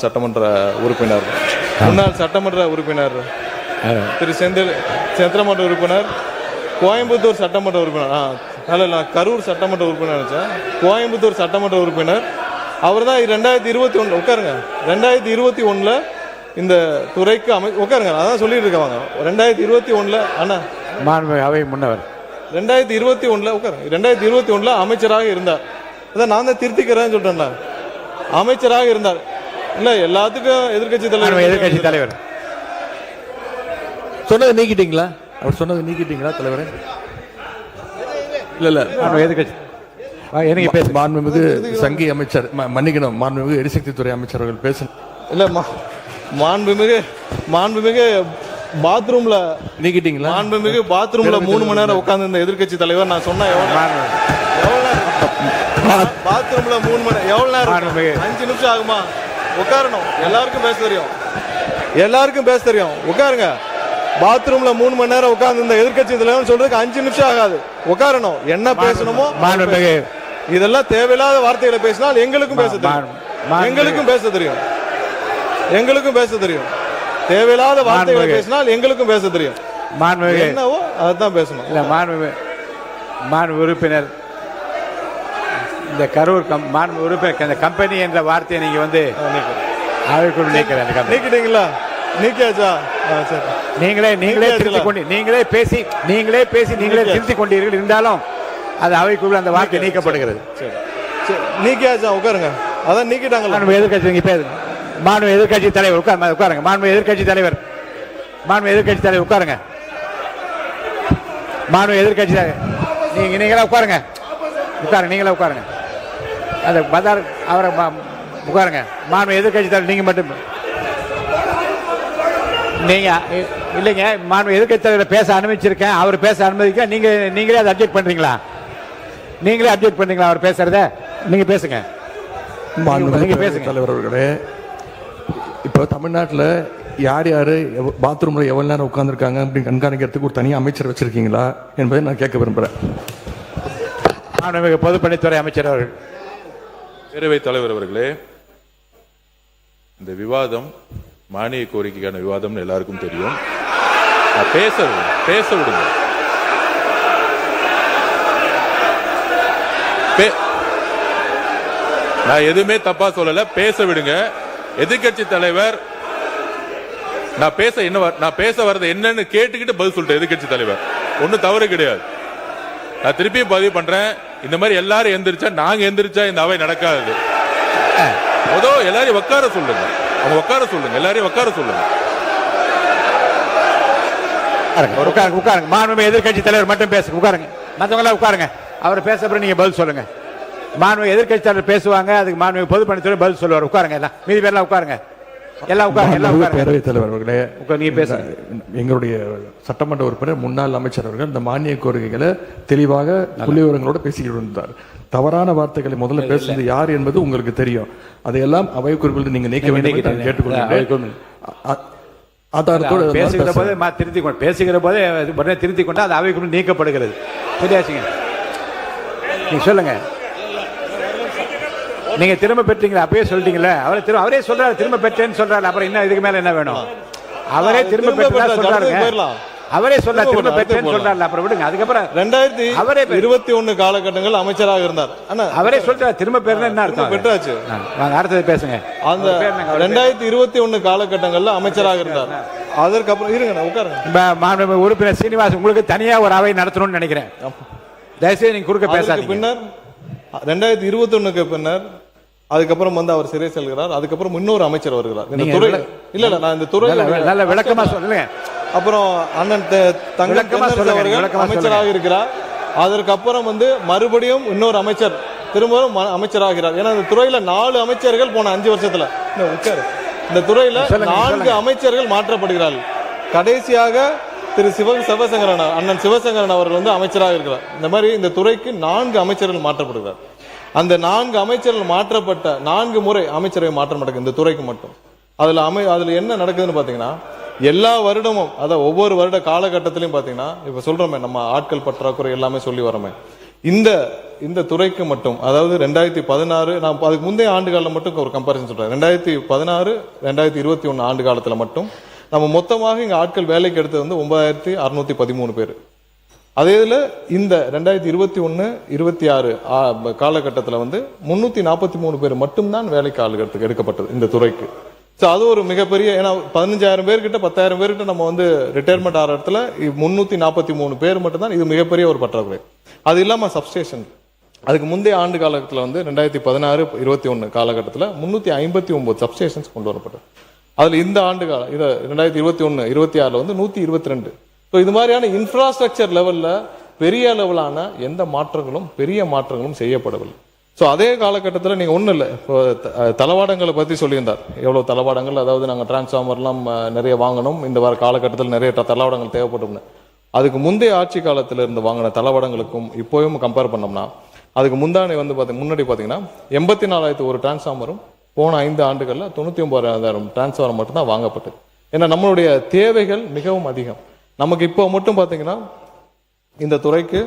சட்டமன்ற உறுப்பினர், முன்னாள் சட்டமன்ற உறுப்பினர் திரு சந்திரமன்ற உறுப்பினர், கோயம்புத்தூர் சட்டமன்ற உறுப்பினர், நான் கரூர் சட்டமன்ற உறுப்பினர் நினைச்சேன், கோயம்புத்தூர் சட்டமன்ற உறுப்பினர். அவர் தான் 2021 உட்காருங்க, 2021 இந்த துறைக்கு உட்காருங்க, அதான் சொல்லிட்டு இருக்காங்க. 2021 அண்ணா அவை முன்னவர் 2021 உட்காருங்க, 2021 அமைச்சராக இருந்தார். அதான் நான் தான் திருத்திக்கிறேன்னு சொல்றேன்ல, அமைச்சராக இருந்தார். இல்ல எல்லாத்துக்கும் எதிர்கட்சி தலைவர் சொன்னதை நீக்கிட்டீங்களா? அவர் சொன்னதை நீக்கிட்டீங்களா தலைவரே? இல்ல எதிர்கட்சி மாண்புமிகு சங்கி அமைச்சர், மன்னிக்கணும், மாண்புமிகு எரிசக்தி துறை அமைச்சர் அவர்கள் பேச இல்ல மாண்புமிகு பாத்ரூம்ல நீக்கிட்டீங்களா? மாண்புமிகு பாத்ரூம்ல 3 மணி நேரம் உட்கார்ந்து இந்த எதிர்கட்சி தலைவர் நான் சொன்னா பாத்ரூம்ல 3 மணி எவ்வளவு நேரம்? 5 நிமிஷம் ஆகுமா? உட்காரணும். எல்லாருக்கும் பேச தெரியும், எல்லாருக்கும் பேச தெரியும். உட்காருங்க. பாத்ரூம்ல 3 மணி நேரம் உட்கார்ந்து இந்த எதிர்கட்சி தலைவர் சொல்றதுக்கு 5 நிமிஷம் ஆகாது. உட்காரணும். என்ன பேசணுமோ இதெல்லாம் தேவையில்லாத வார்த்தைகளை பேசினால் எங்களுக்கும் பேச தெரியும், எங்களுக்கும் பேச தெரியும், எங்களுக்கும் பேச தெரியும். தேவையில்லாத வார்த்தைகளை பேசினால் எங்களுக்கும் பேச தெரியும். என்னவோ அதான் பேசணும். இல்ல மாண்பு உறுப்பினர், இந்த கரூர் மாண்பு உறுப்பினர் இந்த கம்பெனி என்ற வார்த்தையை நீங்க வந்து அவைக்குள் நீக்கிட்டீங்களா? நீக்கியாச்சா? சரி. நீங்களே பேசி திருத்திக் கொண்டீர்கள். இருந்தாலும் அது அவைக்குள் அந்த வார்த்தை நீக்கப்படுகிறது. நீக்கியாச்சா? உட்காருங்க. அதான் நீக்கிட்டாங்க. எதிர்கட்சி பேசுங்க. மாண்பு எதிர்கட்சி தலைவர் உட்காருங்க. மாண்பு எதிர்கட்சி தலைவர் உட்காருங்க. மாண்பு எதிர்கட்சி தலைவர் நீங்களே உட்காருங்க. நீங்களே உட்காருங்க. அந்த பதார் அவரை உட்காருங்க. மாண்பு எதிர்கட்சி தலைவர் நீங்க மட்டும் நீங்க இல்லைங்க. மாண்பு எதிர்கட்சி தலைவர் பேச அனுமதிச்சிருக்கேன், அவர் பேச அனுமதிக்க நீங்களே அதை அப்ஜெக்ட் பண்றீங்களா? நீங்களே அப்ஜெக்ட் பண்றீங்களா அவர் பேசுறத? நீங்க பேசுங்க. நீங்க பேசுங்க தலைவர் அவர்களே. இப்போ தமிழ்நாட்டில் யார் யார் பாத்ரூம்ல எவ்வளவு நேரம் உட்கார்ந்துருக்காங்க அப்படின்னு கண்காணிக்கிறதுக்கு ஒரு தனி அமைச்சர் வச்சிருக்கீங்களா என்பதை நான் கேட்க விரும்புறேன். பொதுப்பணித்துறை அமைச்சர் அவர்கள். பேரவைத் தலைவர் அவர்களே, இந்த விவாதம் மானிய கோரிக்கைக்கான விவாதம் எல்லாருக்கும் தெரியும். பேச விடுங்க. நான் எதுவுமே தப்பா சொல்லல, பேச விடுங்க. எதிர்கட்சி தலைவர் நான் பேச வர்றது என்னன்னு கேட்டுக்கிட்டு பதில் சொல்லிட்டேன். எதிர்கட்சி தலைவர் ஒன்னும் தவறு கிடையாது. நான் திருப்பி பதிவு பண்றேன், இந்த மாதிரி எல்லாரும் எந்திரிச்சா நாங்க எந்திரிச்சா இந்த அவை நடக்காது. எல்லாரையும் உட்கார சொல்லுங்க, அவங்க உட்கார சொல்லுங்க, எல்லாரையும் உட்கார சொல்லுங்க. உட்காருங்க. மாண்புமிகு எதிர்கட்சி தலைவர் மட்டும் பேசுங்க. உட்காருங்க. மற்றவங்க உட்காருங்க. அவர் பேச அப்புறம் நீங்க பதில் சொல்லுங்க. மாண்புமிகு எதிர்கட்சி தலைவர் பேசுவாங்க, அதுக்கு மாண்புமிகு பொதுப்பணித்துறை பதில் சொல்லுவார். உட்காருங்க. எல்லாம் மீதி பேர்லாம் உட்காருங்க. எல்லாம் உட்காருங்க. பேரவைத் தலைவர் அவர்களே, நீங்க பேசுங்க. எங்களுடைய சட்டமன்ற உறுப்பினர் முன்னாள் அமைச்சர் அவர்கள் இந்த மானிய கோரிக்கைகளை தெளிவாக புள்ளி விவரங்களோட பேசிக்கிட்டு இருந்தார். தவறான வார்த்தைகளை முதல்ல பேசுறது யார் என்பது உங்களுக்கு தெரியும். அதையெல்லாம் அவை குறிப்பில் நீங்க நீக்க வேண்டும் கேட்டுக்கொள்கிறேன். பேசுகிற போதே திருத்திக் கொண்டு அது அவைக்குள் நீக்கப்படுகிறது. சரியாச்சுங்க? நீங்க சொல்லுங்க. நீங்க திரும்ப பெற்றீங்களா? அப்பயே சொல்லிட்டீங்களா? அவரே சொல்றாரு திரும்ப பெற்றேன்னு சொல்றாரு. அப்புறம் என்ன இதுக்கு மேல என்ன வேணும்? அவரே திரும்ப பெற்றா சொல்றாருங்க. அவரே சொல்றாரு திரும்ப பெற்றேன்னு சொல்றாரு. அப்புறம் விடுங்க. அதுக்கப்புறம் 2021 காலகட்டங்கள் அமைச்சராக இருந்தார். அவரே சொல்றாரு திரும்ப பெறனா என்ன அர்த்தம்? பெற்றாச்சு. அடுத்தது பேசுங்க. அந்த 2021 காலகட்டங்கள்ல அமைச்சராக இருந்தார். அதற்கப்புறம் இருங்க, உட்காருங்க. உறுப்பினர் சீனிவாசன், உங்களுக்கு தனியா ஒரு அவை நடத்தணும்னு நினைக்கிறேன். தயவுசெய்து நீங்க குறுக்க பேசாதீங்க. பின்னர் 2021க்கு பின்னர் அதுக்கப்புறம் அவர் சிறை செல்கிறார். அதுக்கப்புறம் இன்னொரு அமைச்சர் வருகிறார் இந்த துறை. இல்ல நான் இந்த துறையில நல்ல விளக்கமா சொல்லுங்க. அப்புறம் அண்ணன் தங்கம் அமைச்சராக இருக்கிறார். அதற்கப்புறம் மறுபடியும் இன்னொரு அமைச்சர் திரும்பவும் அமைச்சராகிறார். ஏன்னா இந்த துறையில 4 அமைச்சர்கள் போன 5 வருஷத்துல இந்த துறையில 4 அமைச்சர்கள் மாற்றப்படுகிறார்கள். கடைசியாக திரு சிவசங்கரன் அண்ணன் சிவசங்கரன் அவர்கள் அமைச்சராக இருக்கிறார். இந்த மாதிரி இந்த துறைக்கு 4 அமைச்சர்கள் மாற்றப்படுகிறார். அந்த 4 அமைச்சர்கள் மாற்றப்பட்ட 4 முறை அமைச்சரவை மாற்றம் நடக்குது இந்த துறைக்கு மட்டும். அதுல என்ன நடக்குதுன்னு பாத்தீங்கன்னா, எல்லா வருடமும் அதாவது ஒவ்வொரு வருட காலகட்டத்திலையும் பாத்தீங்கன்னா, இப்ப சொல்றோமே நம்ம ஆட்கள் பற்றாக்குறை எல்லாமே சொல்லி வரோமே, இந்த துறைக்கு மட்டும், அதாவது 2016 நான் அதுக்கு முந்தைய ஆண்டு காலம் மட்டும் ஒரு கம்பாரிசன் சொல்றேன். 2016 2021 ஆண்டு காலத்துல மட்டும் நம்ம மொத்தமாக இங்க ஆட்கள் வேலைக்கு எடுத்தது வந்து 9613 பேர். அதே இதுல இந்த 2021 26 காலகட்டத்தில் வந்து 343 பேர் மட்டும்தான் வேலைக்கு ஆளுகிறதுக்கு எடுக்கப்பட்டது இந்த துறைக்கு. ஸோ அது ஒரு மிகப்பெரிய, ஏன்னா 15,000 பேர்கிட்ட 10,000 பேர்கிட்ட நம்ம வந்து ரிட்டையர்மெண்ட் ஆகிற இடத்துல 343 பேர் மட்டும்தான். இது மிகப்பெரிய ஒரு பற்றாக்குறை. அது இல்லாம சப்ஸ்டேஷன், அதுக்கு முந்தைய ஆண்டு காலத்தில் வந்து 2016-21 காலகட்டத்தில் 359 சப்ஸ்டேஷன்ஸ் கொண்டு வரப்பட்டது. அதுல இந்த ஆண்டு காலம் இதை 2021-26 வந்து 122. ஸோ இது மாதிரியான இன்ஃப்ராஸ்ட்ரக்சர் லெவல்ல பெரிய லெவலான எந்த பெரிய மாற்றங்களும் செய்யப்படவில்லை. ஸோ அதே காலகட்டத்தில் நீங்க ஒன்றும் இல்லை, இப்போ தளவாடங்களை பத்தி சொல்லியிருந்தார். எவ்வளவு தளவாடங்கள், அதாவது நாங்கள் டிரான்ஸ்ஃபார்மர்லாம் நிறைய வாங்கணும், இந்த வார காலகட்டத்தில் நிறைய தளவாடங்கள் தேவைப்படும். அதுக்கு முந்தைய ஆட்சி காலத்தில் இருந்து வாங்கின தளவாடங்களுக்கும் இப்போயும் கம்பேர் பண்ணோம்னா, அதுக்கு முன்னாடி பார்த்தீங்கன்னா 84,000 ஒரு டிரான்ஸ்ஃபார்மரும் போன 5 ஆண்டுகளில் 99,000 டிரான்ஸ்ஃபார்மர் மட்டும்தான் வாங்கப்பட்டது. ஏன்னா நம்மளுடைய தேவைகள் மிகவும் அதிகம். நமக்கு இப்போ மட்டும் பார்த்தீங்கன்னா இந்த துறைக்கு